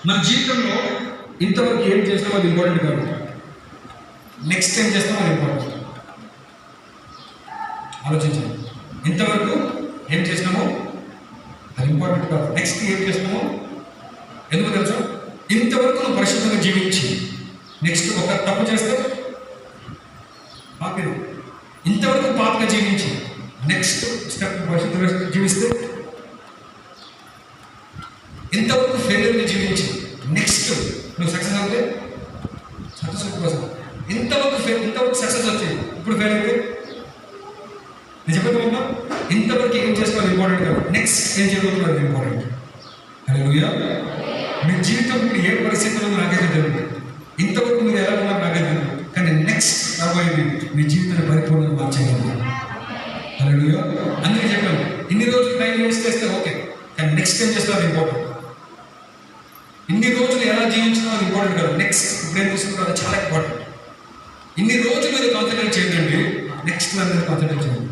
మన జీవితంలో ఇంతవరకు ఏం చేస్తామో అది ఇంపార్టెంట్ కాదు, నెక్స్ట్ ఏం చేస్తామో అది ఇంపార్టెంట్. ఆలోచించండి. ఇంతవరకు ఏం చేసినామో అది ఇంపార్టెంట్ కాదు, నెక్స్ట్ ఏం చేస్తామో. ఎందుకు తెలుసు? ఇంతవరకు నువ్వు పరిశుద్ధంగా జీవించి నెక్స్ట్ ఒక తప్పు చేస్తే ఆపేది. ఇంతవరకు పాపగా జీవించి నెక్స్ట్ స్టెప్ పరిశుద్ధంగా జీవిస్తే, ఇంతవరకు ఫెయిల్యూర్ని జీవించి నెక్స్ట్ నువ్వు సక్సెస్ అవుతే సక్సెస్ కోసం ఇంతవరకు సక్సెస్ వచ్చి ఇప్పుడు ఫెయిల్ అయితే నిజంగా ఉన్నా. ఇంతవరకు ఏం చేసుకోవాలి ఇంపార్టెంట్ కాదు, నెక్స్ట్ ఏం చేయబోతున్నారు ఇంపార్టెంట్. హల్లెలూయా. మీ జీవితం ఏ పరిస్థితుల్లో నాకైతే తెలియదు, ఇంతవరకు మీరు ఎలా ఉన్నారు నాకైతే తెలియదు, కానీ నెక్స్ట్ రాబోయేది మీ జీవితాన్ని పరిపూర్ణంగా మార్చేయగలరు. హల్లెలూయా. అందుకే చెప్పాను, ఇన్ని రోజులు టైం వేస్ట్ చేస్తే ఓకే, కానీ నెక్స్ట్ ఏం చేస్తారు ఇంపార్టెంట్. ఇన్ని రోజులు ఎలా జీవించినా అది ఇంపార్టెంట్ కాదు, నెక్స్ట్ ఇప్పుడు ఏం తీసుకుంటారో అది చాలా ఇంపార్టెంట్. ఇన్ని రోజులు మీరు కాన్సన్ట్రేట్ చేయండి, నెక్స్ట్ దాని మీద కాన్సన్ట్రేట్ చేయండి.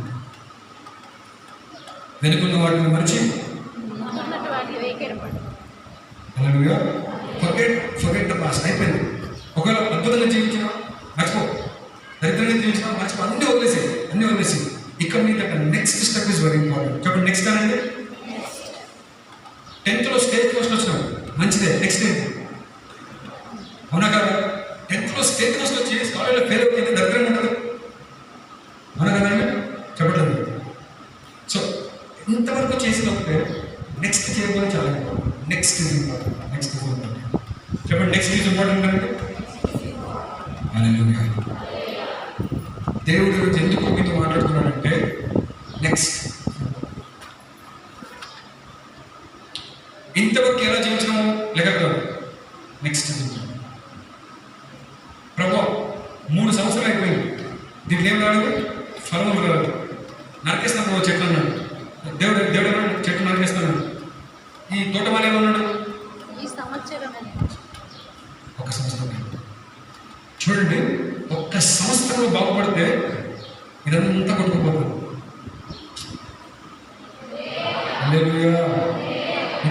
వెనుకున్న వాటిని మరిచి హల్లెలూయా. Forget the past. అయిపోయింది. ఒకవేళ అద్భుతంగా జీవించినా మర్చిపో, దరిద్రంగా జీవించినా మర్చిపో, అన్నీ వదిలేసి ఇక్కడ మీద next step is very important. చెప్పండి నెక్స్ట్ అంటే 10th స్టేజ్ ఫస్ట్ వచ్చినావు, మంచిదే. నెక్స్ట్ ఏంటి? అవునా కదా? 10th స్టేజ్ ఫస్ట్ వచ్చి కాలేజ్లో ఫెయిల్ అవుతుంది, దరిద్రంగా ఉండదు. అవునా కదా? చెప్పట్లేదు. సో ఇంతవరకు చేసినప్పుడే నెక్స్ట్ చేయబోయే చాలా ఇంపార్టెంట్. Next is important. చెప్పండి నెక్స్ట్ ఈజ్ ఇంపార్టెంట్ అంటే. హల్లెలూయా. దేవుడు ఎందుకు మీతో మాట్లాడుతున్నాడంటే నెక్స్ట్. ఇంతవరకు ఎలా జీవించడం లెక్క, నెక్స్ట్ ప్రభు 3 సంవత్సరాలు అయిపోయింది, దీనికి ఏం రాదు, ఫలములు రాదు, నరికేస్తాను ప్రభు చెట్లు అన్నాడు. దేవుడు చెట్లు నరికేస్తాను. ఈ తోటమాలి ఏమన్నాడు? ఒక సంవత్సరం. చూడండి, ఒక్క సంవత్సరంలో బాగుపడితే ఇదంతా కొట్టుకుపోతుంది. హల్లెలూయా.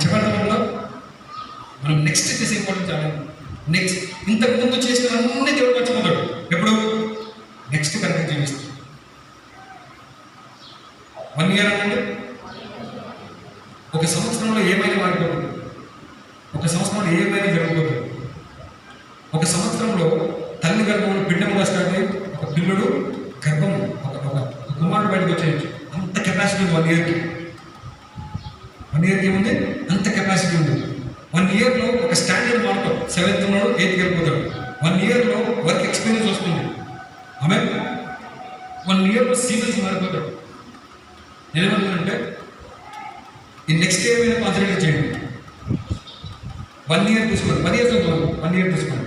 చెప్పండి, మనం నెక్స్ట్ చేసే ఇంపార్టెంట్ చాలా. నెక్స్ట్ ఇంతకు ముందు చేసిన అన్ని దేవుడు మర్చిపోతాడు. ఎప్పుడు? నెక్స్ట్ కనుక జీవిస్తాడు. 1 ఇయర్ అనండి, ఒక సంవత్సరంలో ఏమైనా మారిపోతుంది, ఒక సంవత్సరంలో ఏమైనా జరగబోతుంది. ఒక సంవత్సరంలో తల్లి గర్భంలో పిండముగా స్టార్ట్ అయ్యి ఒక పిల్లుడు గర్భం ఒక కుమారుడు బయటకు వచ్చేయచ్చు. అంత కెపాసిటీ ఉంది 1 ఇయర్కి. 1 ఇయర్కి ఏముంది? అంత కెపాసిటీ ఉంది. 1 ఇయర్లో ఒక స్టాండర్డ్ మారుతాం. 7th ఉన్నాడు, 8th వెళ్ళిపోతాడు. 1 ఇయర్లో వర్క్ ఎక్స్పీరియన్స్ వస్తుంది. ఆమె 1 ఇయర్లో సీజన్స్ మారిపోతాడు. నేనేమంటున్నానంటే ఈ నెక్స్ట్ ఇయర్ మీద కాన్సన్ట్రేట్ చేయండి. 1 ఇయర్ తీసుకోండి, 10 ఇయర్స్ 1 ఇయర్ తీసుకోండి.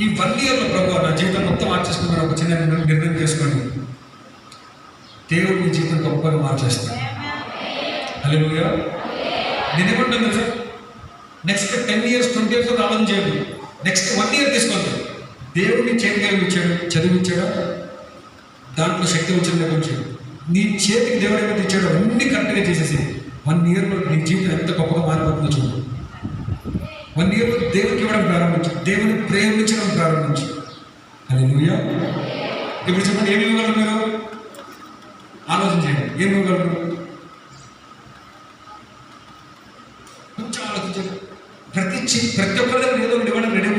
ఈ 1 ఇయర్లో ప్రభు నా జీవితం మొత్తం మార్చేసుకున్నాను ఒక చిన్న నిర్ణయం చేసుకోండి. దేవుడు మీ జీవితం గొప్పగా మార్చేస్తాడు. హల్లెలూయా. నేనేమంటాను తెలుసా, నెక్స్ట్ 10 ఇయర్స్ 20 ఇయర్స్ ఆలోచన చేయండి. నెక్స్ట్ 1 ఇయర్ తీసుకోండి. దేవుడిని చేతికి ఇచ్చాడు, చదివించాడా, దాంట్లో శక్తి వచ్చిన ఉంచాడు. నీ చేతికి దేవుడు ఏమైతే ఇచ్చాడో అన్ని కరెక్ట్గా చేసేసి 1 ఇయర్లో నీ జీవితం ఎంత గొప్పగా మారిపోతుందో చూడు. 1 ఇయర్లో దేవుడికి ఇవ్వడం ప్రారంభించు, దేవుని ప్రేమించడం ప్రారంభించు. హల్లెలూయా. ఇప్పుడు చెప్పండి, ఏమి ఇవ్వగలరు మీరు? ఆలోచన చేయండి, ఏమి ఇవ్వగలరు? కొంచెం ఆలోచించండి. ప్రతి ఒక్కరు ఏదో ఒకటి ఇవ్వడం రెడీ,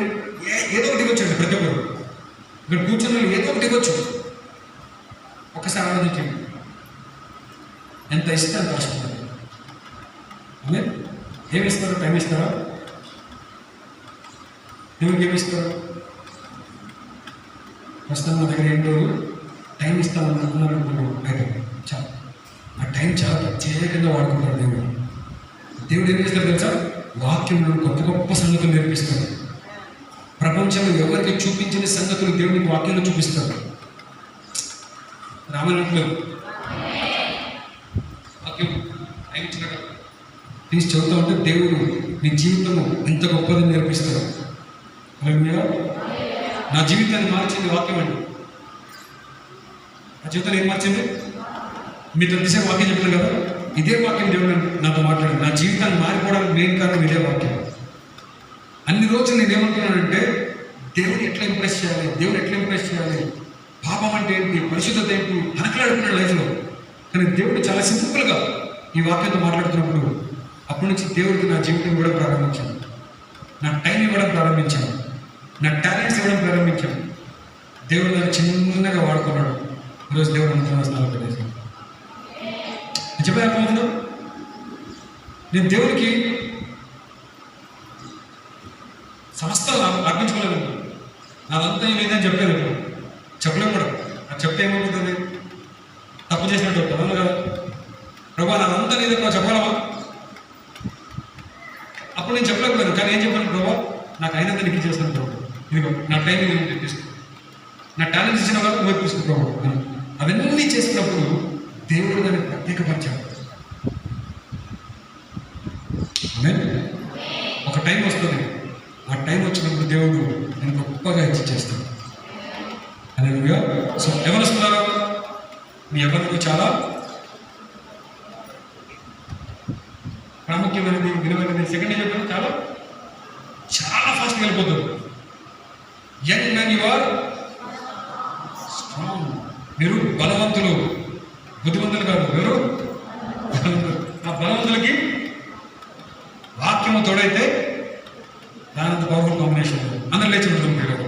ఏదో ఒకటి ఇవ్వచ్చండి. ప్రతి ఒక్కరు ఇక్కడ కూర్చొని ఏదో ఒకటి ఇవ్వచ్చు. ఒకసారి ఆలోచించండి, ఎంత ఇస్తే అంత రాసుకుంటారు. ఏమి ఇస్తారు? టైం ఇస్తారా? దేవుడికి ఏమి ఇస్తారు? ప్రస్తుతం మా దగ్గర ఏంటో టైం ఇస్తామని అనుకున్నారు. అయితే చాలా ఆ టైం చాలా ప్రత్యేకంగా వాడుకుంటారు. దేవుడు ఏం చేస్తారు తెలుసా? వాక్యంలో గొప్ప గొప్ప సంగతులు నేర్పిస్తారు. ప్రపంచంలో ఎవరికి చూపించిన సంగతులు దేవుడికి వాక్యంలో చూపిస్తారు. రామనట్లు వాక్యం టైం ఇచ్చినట్టు తీసి చదువుతూ ఉంటే దేవుడు నీ జీవితము ఎంత గొప్పదని నేర్పిస్తారు. హల్లెలూయా. నా జీవితాన్ని మార్చింది వాక్యం అండి. నా జీవితాన్ని ఏం మార్చింది? మీతో తీసే వాక్యం చెప్పాను కదా, ఇదే వాక్యం దేవుడు నాతో మాట్లాడాడు. నా జీవితాన్ని మారిపోవడానికి మెయిన్ కారణం ఇదే వాక్యం. ఈరోజు నేను ఏమంటున్నానంటే దేవుని ఎట్లా ఇంప్రెస్ చేయాలి, దేవుని ఎట్లా ఇంప్రెస్ చేయాలి, పాపం అంటే ఏంటి, పరిశుద్ధత ఏంటి అనకలాడుకున్నాడు లైఫ్లో. కానీ దేవుడు చాలా సింపుల్గా ఈ వాక్యంతో మాట్లాడుతున్నప్పుడు అప్పటి నుంచి దేవుడికి నా జీవితం ఇవ్వడం ప్రారంభించాను, నా టైం ఇవ్వడం ప్రారంభించాను, నా టాలెంట్స్ ఇవ్వడం ప్రారంభించాను. దేవుడు దాన్ని చిన్నగా వాడుకున్నాడు. ఈరోజు దేవుడు అనుకున్న స్థానం పెట్టేసాను. చెప్పే అర్థమవుతుందా? నేను దేవుడికి సమస్తం అర్పించుకోలేదు. నాదంతా ఏం లేదని చెప్పలేదు. చెప్పలేము కూడా. అది చెప్తే ఏమవుతుంది, తప్పు చేసినట్టు అవుతుంది కదా. ప్రభా నాదంతా నీదే నువ్వు చెప్పగలవా? అప్పుడు నేను చెప్పలేకపోయాను. కానీ ఏం చెప్పాను, ప్రభా నాకు అయినంత నీకు ఇచ్చేస్తాను ప్రభు, ఇదిగో నా టైం నేను తెప్పిస్తాను, నా టాలెంట్స్ ఇచ్చిన వాళ్ళు నువ్వు తీసుకు ప్రభు. అవన్నీ చేసినప్పుడు దేవుడు దాన్ని ప్రత్యేకపరిచాడు. ఒక టైం వస్తుంది, ఆ టైం వచ్చినప్పుడు దేవుడు నేను గొప్పగా ఇచ్చేస్తాడు. హల్లెలూయా. సో ఎవరు వస్తున్నారు? మీ ఎవరికి చాలా ప్రాముఖ్యమైనది, విలువైనది. సెకండ్ ఏం చెప్పాను, చాలా చాలా ఫాస్ట్గా వెళ్ళిపోతుంది. Young man you are strong. మీరు బలవంతులు, బుద్ధిమంతులు కాదు. మీరు బలవంతులు. ఆ బలవంతులకి వాక్యము తోడైతే దానంత పవర్ఫుల్ కాంబినేషన్. అందరు లేచి ఉంటుంది.